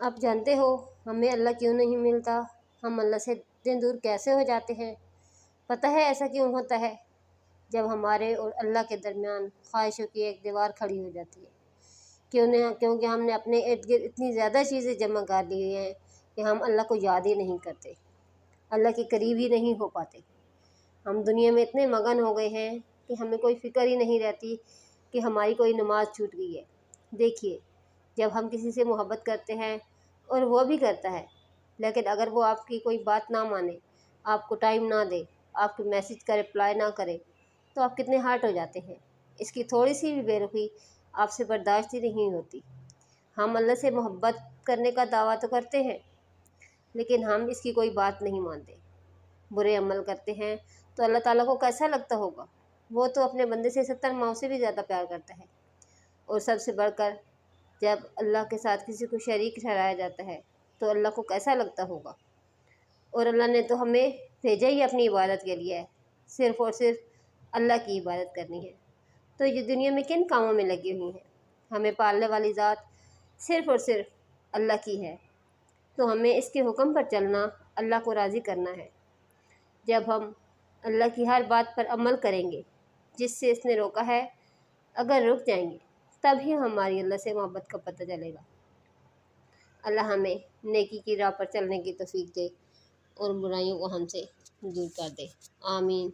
آپ جانتے ہو ہمیں اللہ کیوں نہیں ملتا؟ ہم اللہ سے دن دور کیسے ہو جاتے ہیں؟ پتہ ہے ایسا کیوں ہوتا ہے؟ جب ہمارے اور اللہ کے درمیان خواہشوں کی ایک دیوار کھڑی ہو جاتی ہے، کیونکہ ہم نے اپنے ارد گرد اتنی زیادہ چیزیں جمع کر لی ہیں کہ ہم اللہ کو یاد ہی نہیں کرتے، اللہ کے قریب ہی نہیں ہو پاتے۔ ہم دنیا میں اتنے مگن ہو گئے ہیں کہ ہمیں کوئی فکر ہی نہیں رہتی کہ ہماری کوئی نماز چھوٹ گئی ہے۔ دیکھیے، جب ہم کسی سے محبت کرتے ہیں اور وہ بھی کرتا ہے، لیکن اگر وہ آپ کی کوئی بات نہ مانے، آپ کو ٹائم نہ دے، آپ کے میسج کا رپلائی نہ کرے، تو آپ کتنے ہارٹ ہو جاتے ہیں۔ اس کی تھوڑی سی بھی بے رخی آپ سے برداشت ہی نہیں ہوتی۔ ہم اللہ سے محبت کرنے کا دعویٰ تو کرتے ہیں، لیکن ہم اس کی کوئی بات نہیں مانتے، برے عمل کرتے ہیں، تو اللہ تعالیٰ کو کیسا لگتا ہوگا؟ وہ تو اپنے بندے سے 70 ماؤں سے بھی زیادہ پیار کرتا ہے۔ اور سب سے بڑھ کر جب اللہ کے ساتھ کسی کو شریک ٹھہرایا جاتا ہے تو اللہ کو کیسا لگتا ہوگا؟ اور اللہ نے تو ہمیں بھیجا ہی اپنی عبادت کے لیے ہے، صرف اور صرف اللہ کی عبادت کرنی ہے۔ تو یہ دنیا میں کن کاموں میں لگی ہوئی ہیں؟ ہمیں پالنے والی ذات صرف اور صرف اللہ کی ہے، تو ہمیں اس کے حکم پر چلنا، اللہ کو راضی کرنا ہے۔ جب ہم اللہ کی ہر بات پر عمل کریں گے جس سے اس نے روکا ہے، اگر رک جائیں گے، تب ہی ہماری اللہ سے محبت کا پتہ چلے گا۔ اللہ ہمیں نیکی کی راہ پر چلنے کی توفیق دے اور برائیوں کو ہم سے دور کر دے۔ آمین۔